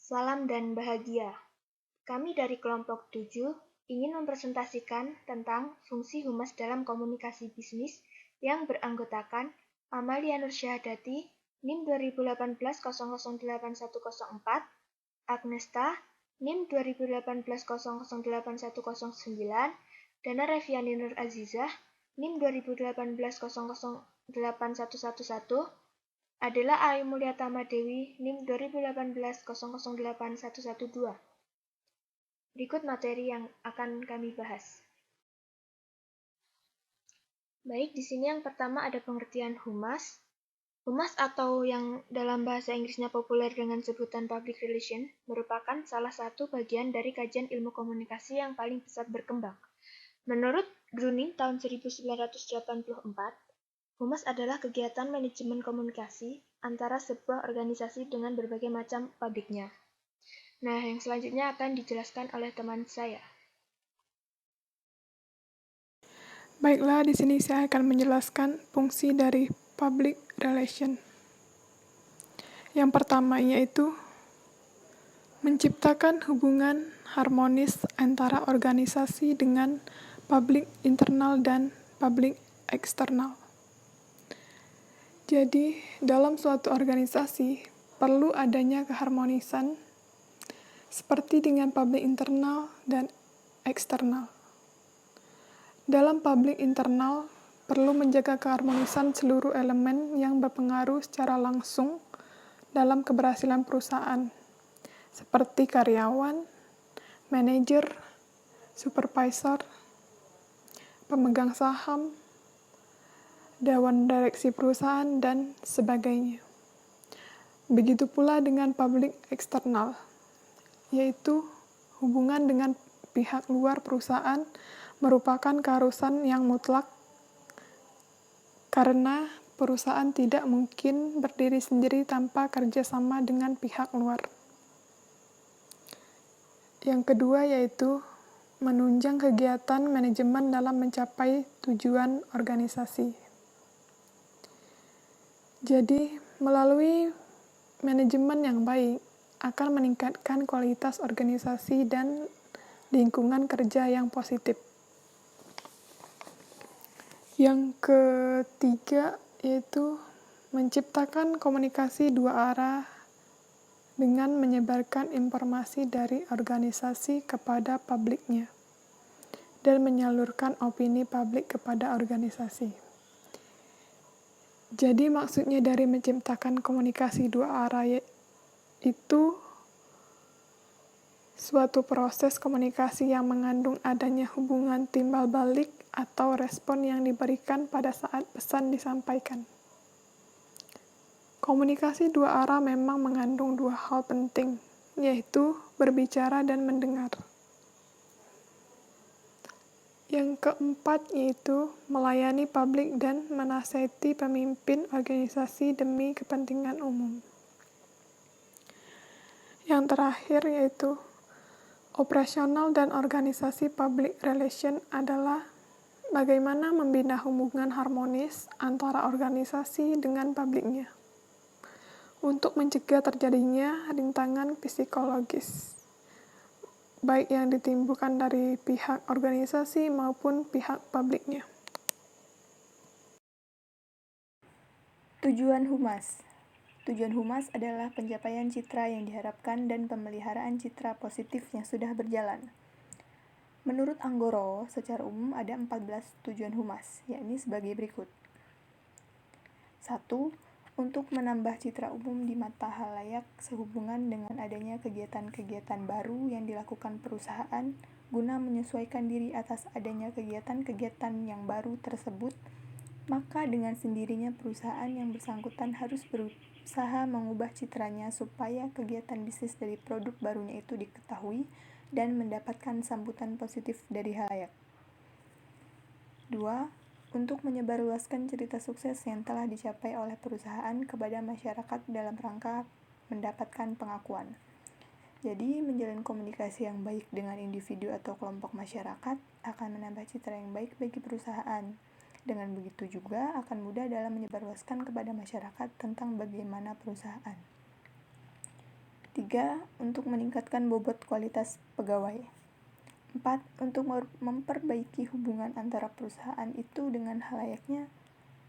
Salam dan bahagia. Kami dari kelompok 7 ingin mempresentasikan tentang fungsi humas dalam komunikasi bisnis yang beranggotakan Amalia Nur Syahadati, NIM 2018008104, Agnesta, NIM 2018008109, Dana Reviani Nur Azizah, NIM 2018008111, adalah Ayu Mulyatama Dewi, NIM 2018008112. Berikut materi yang akan kami bahas. Baik, di sini yang pertama ada pengertian humas. Humas atau yang dalam bahasa Inggrisnya populer dengan sebutan public relation merupakan salah satu bagian dari kajian ilmu komunikasi yang paling pesat berkembang. Menurut Gruning tahun 1984, humas adalah kegiatan manajemen komunikasi antara sebuah organisasi dengan berbagai macam publiknya. Nah, yang selanjutnya akan dijelaskan oleh teman saya. Baiklah, di sini saya akan menjelaskan fungsi dari public relation. Yang pertama yaitu menciptakan hubungan harmonis antara organisasi dengan publik internal dan publik eksternal. Jadi, dalam suatu organisasi perlu adanya keharmonisan seperti dengan publik internal dan eksternal. Dalam publik internal, perlu menjaga keharmonisan seluruh elemen yang berpengaruh secara langsung dalam keberhasilan perusahaan, seperti karyawan, manajer, supervisor, pemegang saham, dewan direksi perusahaan, dan sebagainya. Begitu pula dengan publik eksternal, yaitu hubungan dengan pihak luar perusahaan merupakan keharusan yang mutlak karena perusahaan tidak mungkin berdiri sendiri tanpa kerjasama dengan pihak luar. Yang kedua yaitu menunjang kegiatan manajemen dalam mencapai tujuan organisasi. Jadi, melalui manajemen yang baik akan meningkatkan kualitas organisasi dan lingkungan kerja yang positif. Yang ketiga yaitu menciptakan komunikasi dua arah dengan menyebarkan informasi dari organisasi kepada publiknya dan menyalurkan opini publik kepada organisasi. Jadi maksudnya dari menciptakan komunikasi dua arah itu suatu proses komunikasi yang mengandung adanya hubungan timbal balik atau respon yang diberikan pada saat pesan disampaikan. Komunikasi dua arah memang mengandung dua hal penting, yaitu berbicara dan mendengar. Yang keempat yaitu melayani publik dan menasihati pemimpin organisasi demi kepentingan umum. Yang terakhir yaitu operasional dan organisasi public relation adalah bagaimana membina hubungan harmonis antara organisasi dengan publiknya untuk mencegah terjadinya rintangan psikologis, baik yang ditimbulkan dari pihak organisasi maupun pihak publiknya. Tujuan humas. Tujuan humas adalah pencapaian citra yang diharapkan dan pemeliharaan citra positif yang sudah berjalan. Menurut Anggoro, secara umum ada 14 tujuan humas, yakni sebagai berikut. 1. Untuk menambah citra umum di mata khalayak sehubungan dengan adanya kegiatan-kegiatan baru yang dilakukan perusahaan guna menyesuaikan diri atas adanya kegiatan-kegiatan yang baru tersebut, maka dengan sendirinya perusahaan yang bersangkutan harus berusaha mengubah citranya supaya kegiatan bisnis dari produk barunya itu diketahui dan mendapatkan sambutan positif dari khalayak. 2. Untuk menyebarluaskan cerita sukses yang telah dicapai oleh perusahaan kepada masyarakat dalam rangka mendapatkan pengakuan. Jadi, menjalin komunikasi yang baik dengan individu atau kelompok masyarakat akan menambah citra yang baik bagi perusahaan. Dengan begitu juga akan mudah dalam menyebarluaskan kepada masyarakat tentang bagaimana perusahaan. 3. Untuk meningkatkan bobot kualitas pegawai. 4. Untuk memperbaiki hubungan antara perusahaan itu dengan halayaknya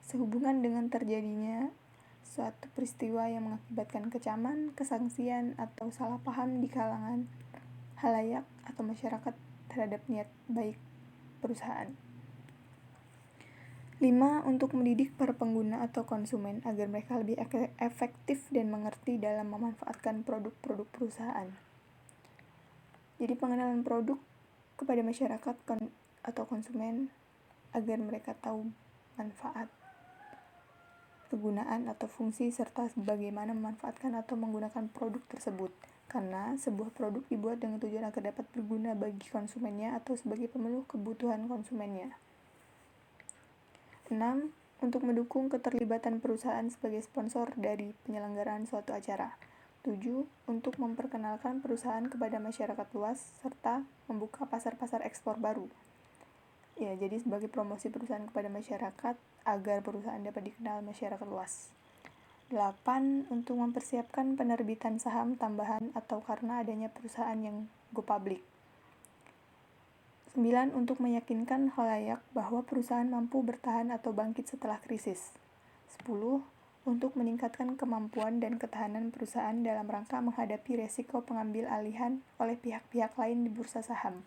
sehubungan dengan terjadinya suatu peristiwa yang mengakibatkan kecaman, kesangsian, atau salah paham di kalangan halayak atau masyarakat terhadap niat baik perusahaan. 5. Untuk mendidik para pengguna atau konsumen agar mereka lebih efektif dan mengerti dalam memanfaatkan produk-produk perusahaan. Jadi pengenalan produk kepada masyarakat atau konsumen agar mereka tahu manfaat, kegunaan atau fungsi serta bagaimana memanfaatkan atau menggunakan produk tersebut. Karena sebuah produk dibuat dengan tujuan agar dapat berguna bagi konsumennya atau sebagai pemenuh kebutuhan konsumennya. 6. Untuk mendukung keterlibatan perusahaan sebagai sponsor dari penyelenggaraan suatu acara. 7. Untuk memperkenalkan perusahaan kepada masyarakat luas serta membuka pasar-pasar ekspor baru. Ya, jadi sebagai promosi perusahaan kepada masyarakat agar perusahaan dapat dikenal masyarakat luas. 8. Untuk mempersiapkan penerbitan saham tambahan atau karena adanya perusahaan yang go public. 9. Untuk meyakinkan khalayak bahwa perusahaan mampu bertahan atau bangkit setelah krisis. 10. Untuk meningkatkan kemampuan dan ketahanan perusahaan dalam rangka menghadapi resiko pengambil alihan oleh pihak-pihak lain di bursa saham.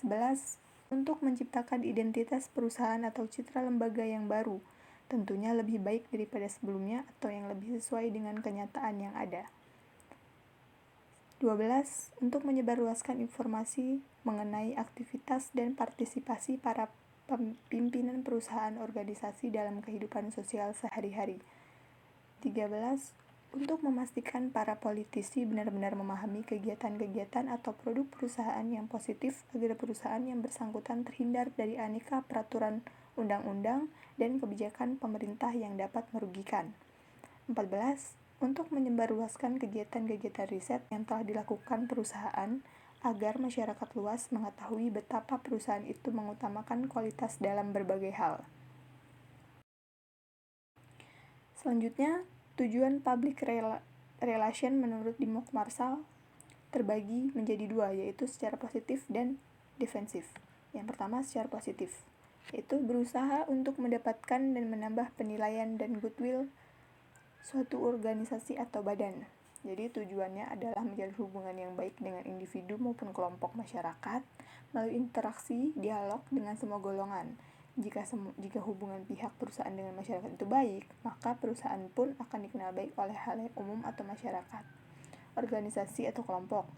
11. Untuk menciptakan identitas perusahaan atau citra lembaga yang baru, tentunya lebih baik daripada sebelumnya atau yang lebih sesuai dengan kenyataan yang ada. 12. Untuk menyebarluaskan informasi mengenai aktivitas dan partisipasi para pimpinan perusahaan organisasi dalam kehidupan sosial sehari-hari. 13. Untuk memastikan para politisi benar-benar memahami kegiatan-kegiatan atau produk perusahaan yang positif agar perusahaan yang bersangkutan terhindar dari aneka peraturan undang-undang dan kebijakan pemerintah yang dapat merugikan. 14. Untuk menyebarluaskan kegiatan-kegiatan riset yang telah dilakukan perusahaan agar masyarakat luas mengetahui betapa perusahaan itu mengutamakan kualitas dalam berbagai hal. Selanjutnya, tujuan public relation menurut Dimok Marshall terbagi menjadi dua, yaitu secara positif dan defensif. Yang pertama secara positif, yaitu berusaha untuk mendapatkan dan menambah penilaian dan goodwill suatu organisasi atau badan. Jadi tujuannya adalah menjalin hubungan yang baik dengan individu maupun kelompok masyarakat melalui interaksi, dialog dengan semua golongan. Jika hubungan pihak perusahaan dengan masyarakat itu baik, maka perusahaan pun akan dikenal baik oleh halayak umum atau masyarakat. Organisasi atau kelompok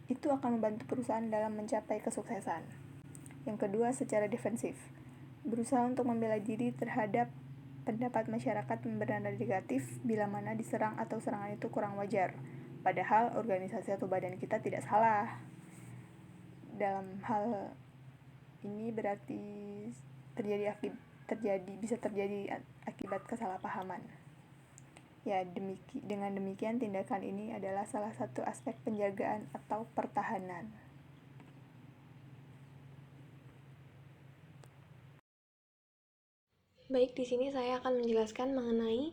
itu akan membantu perusahaan dalam mencapai kesuksesan. Yang kedua, secara defensif, berusaha untuk membela diri terhadap pendapat masyarakat yang bernada negatif bila mana diserang atau serangan itu kurang wajar. Padahal organisasi atau badan kita tidak salah. Dalam hal ini berarti bisa terjadi akibat kesalahpahaman. Ya, dengan demikian tindakan ini adalah salah satu aspek penjagaan atau pertahanan. Baik, di sini saya akan menjelaskan mengenai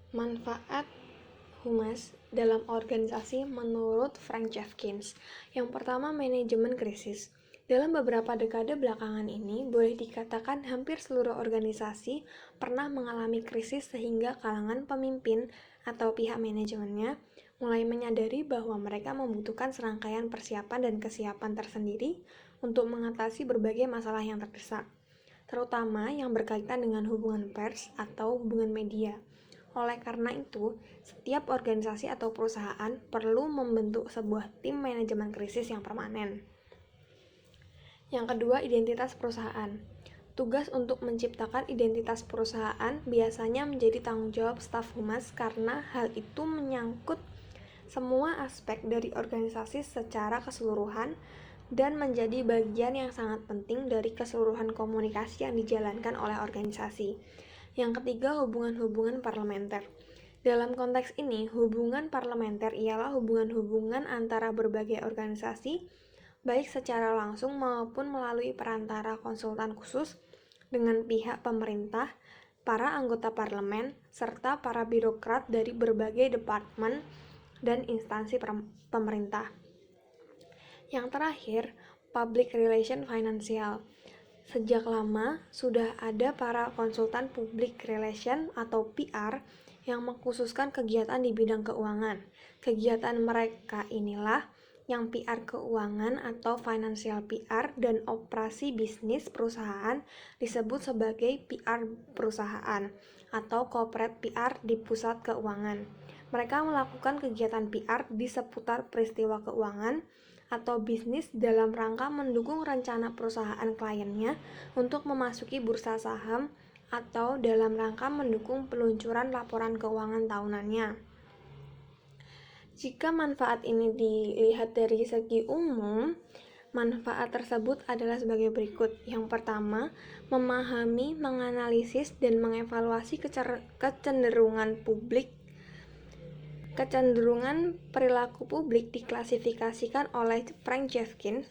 manfaat humas dalam organisasi menurut Frank Jeffkins. Yang pertama, manajemen krisis. Dalam beberapa dekade belakangan ini, boleh dikatakan hampir seluruh organisasi pernah mengalami krisis sehingga kalangan pemimpin atau pihak manajemennya mulai menyadari bahwa mereka membutuhkan serangkaian persiapan dan kesiapan tersendiri untuk mengatasi berbagai masalah yang terdesak, terutama yang berkaitan dengan hubungan pers atau hubungan media. Oleh karena itu, setiap organisasi atau perusahaan perlu membentuk sebuah tim manajemen krisis yang permanen. Yang kedua, identitas perusahaan. Tugas untuk menciptakan identitas perusahaan biasanya menjadi tanggung jawab staf humas karena hal itu menyangkut semua aspek dari organisasi secara keseluruhan dan menjadi bagian yang sangat penting dari keseluruhan komunikasi yang dijalankan oleh organisasi. Yang ketiga, hubungan-hubungan parlementer. Dalam konteks ini, hubungan parlementer ialah hubungan-hubungan antara berbagai organisasi, baik secara langsung maupun melalui perantara konsultan khusus dengan pihak pemerintah, para anggota parlemen, serta para birokrat dari berbagai departemen dan instansi pemerintah. Yang terakhir, public relation financial. Sejak lama sudah ada para konsultan public relation atau PR yang mengkhususkan kegiatan di bidang keuangan. Kegiatan mereka inilah yang PR keuangan atau financial PR dan operasi bisnis perusahaan disebut sebagai PR perusahaan atau corporate PR di pusat keuangan. Mereka melakukan kegiatan PR di seputar peristiwa keuangan atau bisnis dalam rangka mendukung rencana perusahaan kliennya untuk memasuki bursa saham atau dalam rangka mendukung peluncuran laporan keuangan tahunannya. Jika manfaat ini dilihat dari segi umum, manfaat tersebut adalah sebagai berikut. Yang pertama, memahami, menganalisis, dan mengevaluasi kecenderungan perilaku publik diklasifikasikan oleh Frank Jeffkins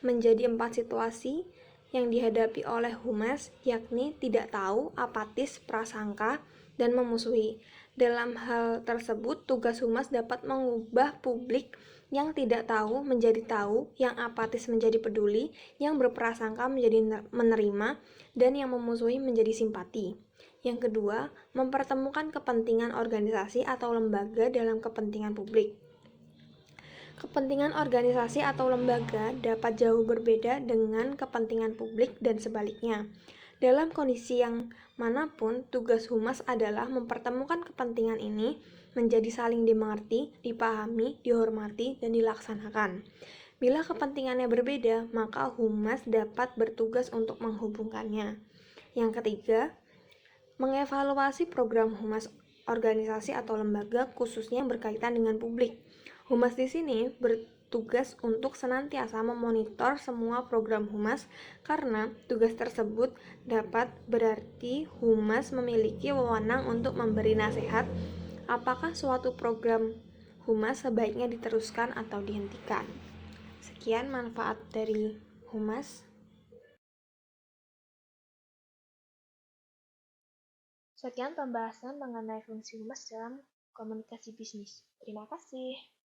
menjadi 4 situasi yang dihadapi oleh humas, yakni tidak tahu, apatis, prasangka, dan memusuhi. Dalam hal tersebut, tugas humas dapat mengubah publik yang tidak tahu menjadi tahu, yang apatis menjadi peduli, yang berprasangka menjadi menerima, dan yang memusuhi menjadi simpati. Yang kedua, mempertemukan kepentingan organisasi atau lembaga dalam kepentingan publik. Kepentingan organisasi atau lembaga dapat jauh berbeda dengan kepentingan publik dan sebaliknya. Dalam kondisi yang manapun, tugas humas adalah mempertemukan kepentingan ini menjadi saling dimengerti, dipahami, dihormati, dan dilaksanakan. Bila kepentingannya berbeda, maka humas dapat bertugas untuk menghubungkannya. Yang ketiga, mengevaluasi program humas organisasi atau lembaga khususnya yang berkaitan dengan publik. Humas di sini bertugas untuk senantiasa memonitor semua program humas karena tugas tersebut dapat berarti humas memiliki wewenang untuk memberi nasihat apakah suatu program humas sebaiknya diteruskan atau dihentikan. Sekian manfaat dari humas. Sekian pembahasan mengenai fungsi humas dalam komunikasi bisnis. Terima kasih.